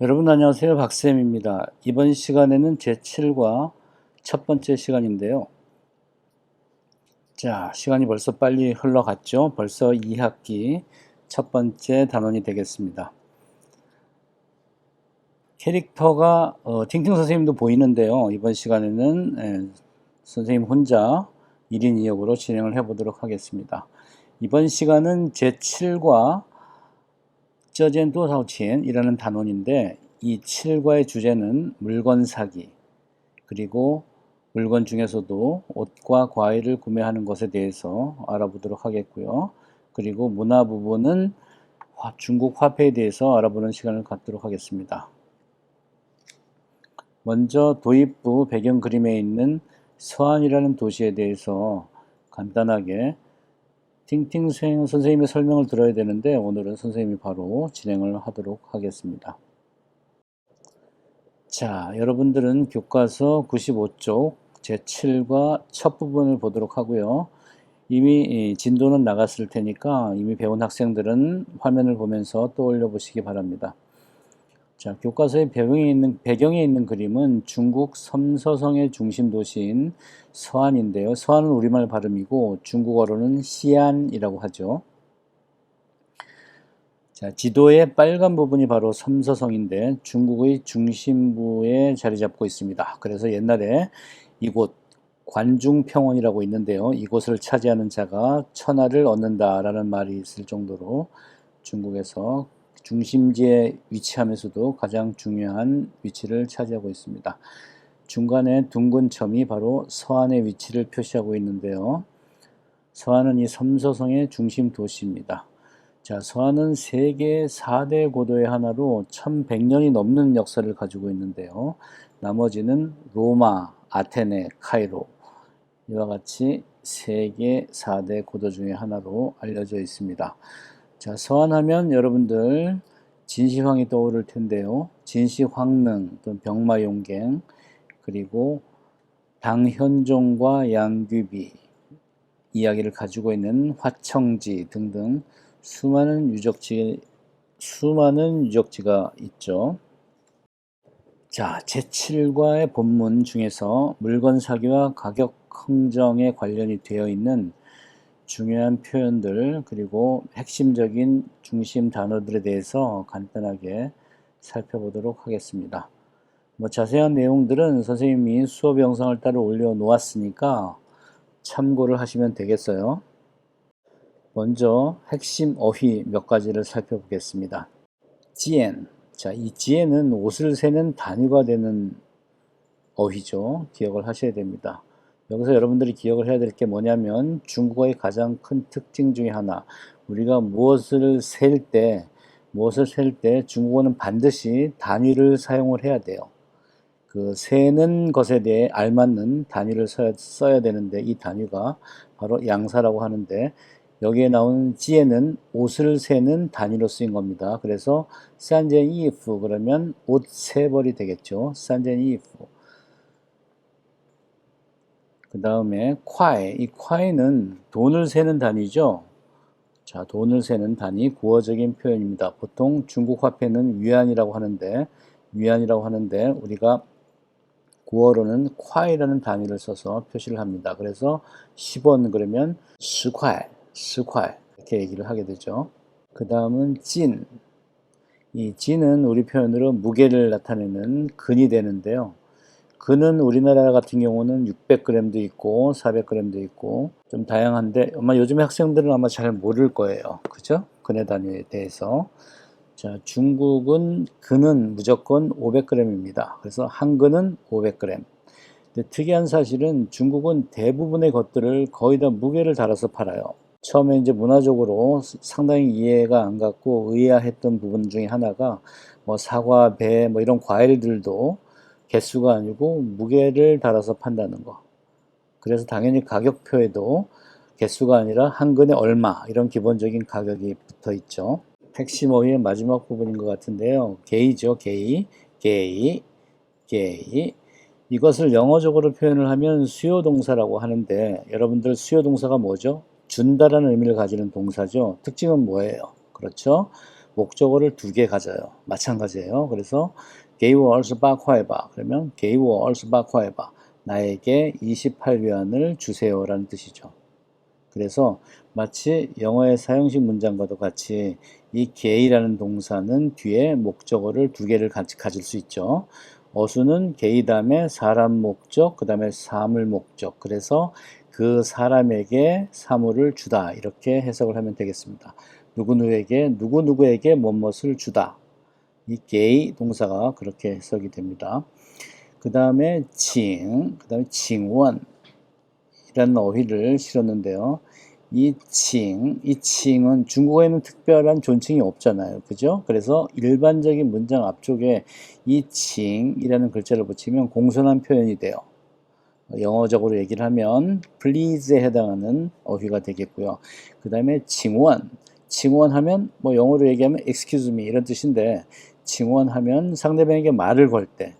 여러분 안녕하세요. 박쌤입니다. 이번 시간에는 제7과 첫 번째 시간인데요. 자, 시간이 벌써 빨리 흘러갔죠. 벌써 2학기 첫 번째 단원이 되겠습니다. 캐릭터가 팅팅 선생님도 보이는데요. 이번 시간에는 선생님 혼자 1인 2역으로 진행을 해보도록 하겠습니다. 이번 시간은 제7과 这件多少钱이라는 단원인데 이 7과의 주제는 물건 사기, 그리고 물건 중에서도 옷과 과일을 구매하는 것에 대해서 알아보도록 하겠고요. 그리고 문화 부분은 중국 화폐에 대해서 알아보는 시간을 갖도록 하겠습니다. 먼저 도입부 배경 그림에 있는 서안이라는 도시에 대해서 간단하게 팅팅 선생님의 설명을 들어야 되는데 오늘은 선생님이 바로 진행을 하도록 하겠습니다. 자, 여러분들은 교과서 95쪽 제7과 첫 부분을 보도록 하고요. 이미 진도는 나갔을 테니까 이미 배운 학생들은 화면을 보면서 떠올려 보시기 바랍니다. 자, 교과서의 배경에 있는 그림은 중국 섬서성의 중심 도시인 서안인데요. 서안은 우리말 발음이고 중국어로는 시안이라고 하죠. 자, 지도의 빨간 부분이 바로 섬서성인데 중국의 중심부에 자리 잡고 있습니다. 그래서 옛날에 이곳 관중평원이라고 있는데요. 이곳을 차지하는 자가 천하를 얻는다라는 말이 있을 정도로 중국에서 중심지에 위치하면서도 가장 중요한 위치를 차지하고 있습니다. 중간에 둥근 점이 바로 서안의 위치를 표시하고 있는데요. 서안은 이 섬서성의 중심 도시입니다. 자, 서안은 세계 4대 고도의 하나로 1100년이 넘는 역사를 가지고 있는데요. 나머지는 로마, 아테네, 카이로 이와 같이 세계 4대 고도 중의 하나로 알려져 있습니다. 자, 서안하면 여러분들 진시황이 떠오를 텐데요. 진시황릉 또는 병마용갱, 그리고 당현종과 양귀비 이야기를 가지고 있는 화청지 등등 수많은 유적지가 있죠. 자, 제7과의 본문 중에서 물건 사기와 가격 흥정에 관련이 되어 있는 중요한 표현들, 그리고 핵심적인 중심 단어들에 대해서 간단하게 살펴보도록 하겠습니다. 자세한 내용들은 선생님이 수업 영상을 따로 올려 놓았으니까 참고를 하시면 되겠어요. 먼저 핵심 어휘 몇 가지를 살펴보겠습니다. 지엔. 자, 이 지엔은 옷을 세는 단위가 되는 어휘죠. 기억을 하셔야 됩니다. 여기서 여러분들이 기억을 해야 될 게 뭐냐면 중국어의 가장 큰 특징 중에 하나, 우리가 무엇을 셀 때 중국어는 반드시 단위를 사용을 해야 돼요. 그 세는 것에 대해 알맞는 단위를 써야 되는데 이 단위가 바로 양사라고 하는데 여기에 나오는 지에는 옷을 세는 단위로 쓰인 겁니다. 그래서 산젠이프 그러면 옷 세벌이 되겠죠. 산젠이프. 그 다음에 콰이, 이 콰이는 돈을 세는 단위죠. 자, 돈을 세는 단위, 구어적인 표현입니다. 보통 중국 화폐는 위안이라고 하는데 우리가 구어로는 콰이라는 단위를 써서 표시를 합니다. 그래서 10원 그러면 10콰이 이렇게 얘기를 하게 되죠. 그 다음은 진. 이 진은 우리 표현으로 무게를 나타내는 근이 되는데요. 근은 우리나라 같은 경우는 600g도 있고 400g도 있고 좀 다양한데 아마 요즘 학생들은 아마 잘 모를 거예요. 그죠? 근의 단위에 대해서. 자, 중국은 근은 무조건 500g입니다. 그래서 한 근은 500g. 근데 특이한 사실은 중국은 대부분의 것들을 거의 다 무게를 달아서 팔아요. 처음에 이제 문화적으로 상당히 이해가 안 갔고 의아했던 부분 중에 하나가 사과, 배 이런 과일들도 개수가 아니고 무게를 달아서 판다는 거. 그래서 당연히 가격표에도 개수가 아니라 한 근에 얼마 이런 기본적인 가격이 붙어 있죠. 핵심 어휘의 마지막 부분인 것 같은데요. 게이죠. 게이. 이것을 영어적으로 표현을 하면 수요동사라고 하는데 여러분들 수요동사가 뭐죠? 준다라는 의미를 가지는 동사죠. 특징은 뭐예요? 그렇죠? 목적어를 두 개 가져요. 마찬가지예요. 그래서 给我28块吧 그러면 给我28块吧 나에게 28위안을 주세요 라는 뜻이죠. 그래서 마치 영어의 사형식 문장과도 같이 이 게이라는 동사는 뒤에 목적어를 두 개를 가질 수 있죠. 어수는 게이 다음에 사람 목적, 그 다음에 사물 목적. 그래서 그 사람에게 사물을 주다. 이렇게 해석을 하면 되겠습니다. 누구누구에게 뭐뭇을 주다. 이 게이 동사가 그렇게 해석이 됩니다. 그 다음에 그 다음에 칭원 이라는 어휘를 실었는데요. 이 칭은 중국어에는 특별한 존칭이 없잖아요. 그죠? 그래서 일반적인 문장 앞쪽에 이 칭이라는 글자를 붙이면 공손한 표현이 돼요. 영어적으로 얘기를 하면 please에 해당하는 어휘가 되겠고요. 그 다음에 칭원하면 뭐 영어로 얘기하면 excuse me 이런 뜻인데 칭원하면 상대방에게 말을 걸 때,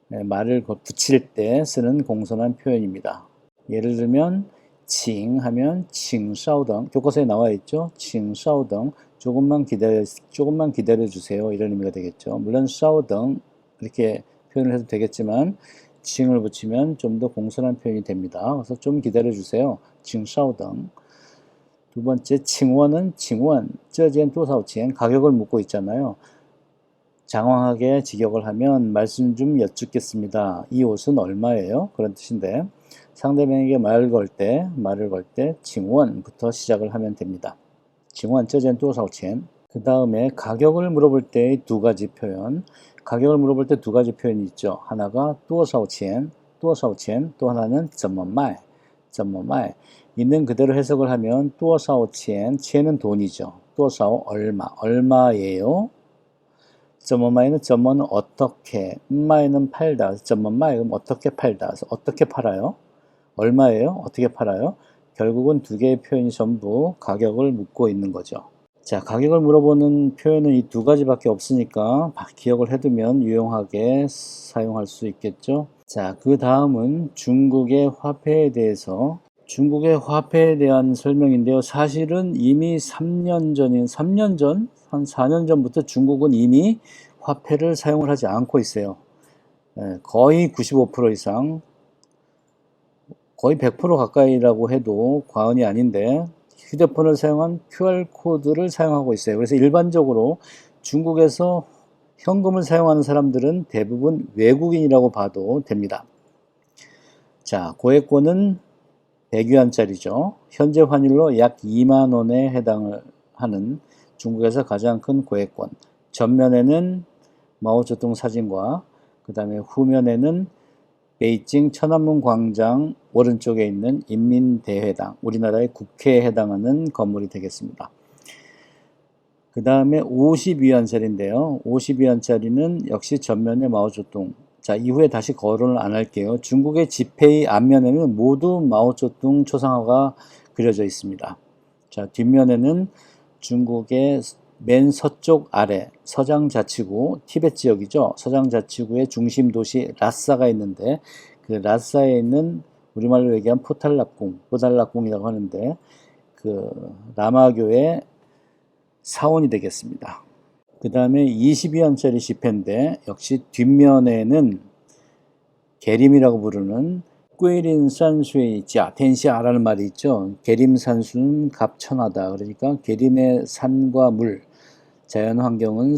말을 붙일 때 쓰는 공손한 표현입니다. 예를 들면 칭하면 칭사오등 교과서에 나와 있죠. 칭사오등 조금만 기다려 주세요. 이런 의미가 되겠죠. 물론 사오등 이렇게 표현을 해도 되겠지만 칭을 붙이면 좀 더 공손한 표현이 됩니다. 그래서 좀 기다려 주세요. 칭사오등. 두 번째 칭원은 칭원, 这件多少钱 가격을 묻고 있잖아요. 장황하게 직역을 하면 말씀 좀 여쭙겠습니다. 이 옷은 얼마예요? 그런 뜻인데 상대방에게 말을 걸 때 칭원부터 시작을 하면 됩니다. 칭원 这件多少钱? 그 다음에 가격을 물어볼 때의 두 가지 표현. 가격을 물어볼 때 두 가지 표현이 있죠. 하나가 多少钱, 또 하나는 怎么卖. 있는 그대로 해석을 하면 多少钱, 钱은 돈이죠. 多少 얼마예요? 怎么卖는 점은 어떻게, 마이는 팔다. 怎么卖 그럼 어떻게 팔다. 그래서 어떻게 팔아요? 얼마예요? 어떻게 팔아요? 결국은 두 개의 표현이 전부 가격을 묻고 있는 거죠. 자, 가격을 물어보는 표현은 이 두 가지밖에 없으니까 기억을 해두면 유용하게 사용할 수 있겠죠. 자, 그 다음은 중국의 화폐에 대해서 중국의 화폐에 대한 설명인데요. 사실은 이미 3년 전, 한 4년 전부터 중국은 이미 화폐를 사용을 하지 않고 있어요. 거의 95% 이상, 거의 100% 가까이라고 해도 과언이 아닌데 휴대폰을 사용한 QR코드를 사용하고 있어요. 그래서 일반적으로 중국에서 현금을 사용하는 사람들은 대부분 외국인이라고 봐도 됩니다. 자, 고액권은 100위안짜리죠. 현재 환율로 약 2만 원에 해당을 하는 중국에서 가장 큰 고액권. 전면에는 마오쩌둥 사진과 그 다음에 후면에는 베이징 천안문 광장 오른쪽에 있는 인민대회당, 우리나라의 국회에 해당하는 건물이 되겠습니다. 그 다음에 50위안짜리인데요. 50위안짜리는 역시 전면에 마오쩌둥. 자, 이후에 다시 거론을 안 할게요. 중국의 지폐의 앞면에는 모두 마오쩌둥 초상화가 그려져 있습니다. 자, 뒷면에는 중국의 맨 서쪽 아래 서장자치구, 티베트 지역이죠. 서장자치구의 중심 도시 라싸가 있는데 그 라싸에 있는 우리말로 얘기하면 포달락궁이라고 하는데 그 라마교의 사원이 되겠습니다. 그 다음에 20위안짜리 지폐인데 역시 뒷면에는 계림이라고 부르는 꾀린산수이자 텐시아라는 말이 있죠. 계림산수는 갑천하다. 그러니까 계림의 산과 물, 자연환경은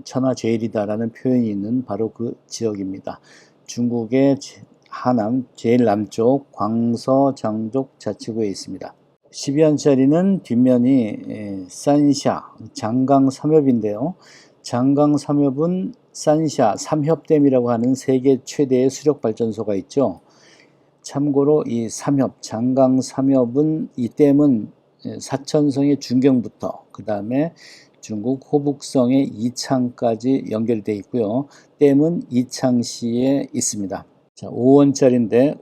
천하제일이다라는 표현이 있는 바로 그 지역입니다. 중국의 하남 제일 남쪽 광서장족 자치구에 있습니다. 10위안짜리는 뒷면이 산샤, 장강3협인데요. 장강3협은 산샤, 삼협댐이라고 하는 세계 최대의 수력발전소가 있죠. 참고로 이 장강3협은 이 댐은 사천성의 중경부터 그 다음에 중국 호북성의 이창까지 연결되어 있고요. 댐은 이창시에 있습니다. 자, 5원짜리인데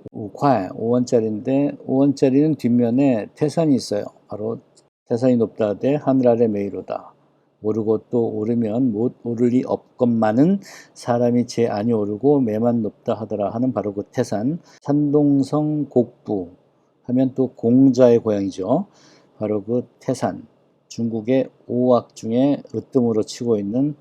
5원짜리는 뒷면에 태산이 있어요. 바로 태산이 높다 대 하늘 아래 메이로다. 오르고 또 오르면 못 오를 리 없건만은 사람이 제 안이 오르고 매만 높다 하더라 하는 바로 그 태산. 산동성 곡부 하면 또 공자의 고향이죠. 바로 그 태산. 중국의 5악 중에 으뜸으로 치고 있는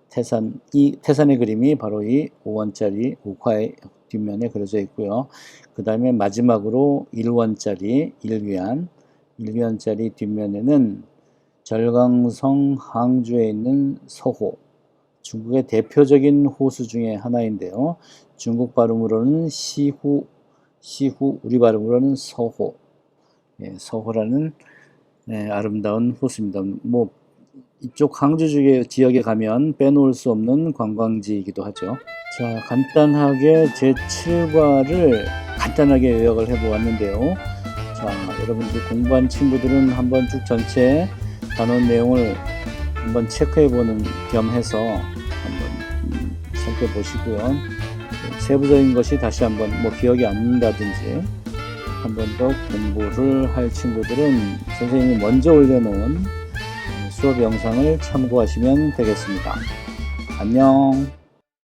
태산의 그림이 바로 이 5원짜리 옥화의 뒷면에 그려져 있고요. 그 다음에 마지막으로 1원짜리 1위안짜리 뒷면에는 절강성 항주에 있는 서호, 중국의 대표적인 호수 중에 하나인데요. 중국 발음으로는 시후, 우리 발음으로는 서호, 서호라는 아름다운 호수입니다. 뭐 이쪽 항주 지역에 가면 빼놓을 수 없는 관광지이기도 하죠. 자, 간단하게 제7과를 간단하게 요약을 해보았는데요. 자, 여러분들 공부한 친구들은 한번 쭉 전체 단원 내용을 한번 체크해보는 겸 해서 한번 살펴보시고요. 세부적인 것이 다시 한번 뭐 기억이 안 난다든지 한 번 더 공부를 할 친구들은 선생님이 먼저 올려놓은 수업 영상을 참고하시면 되겠습니다. 안녕.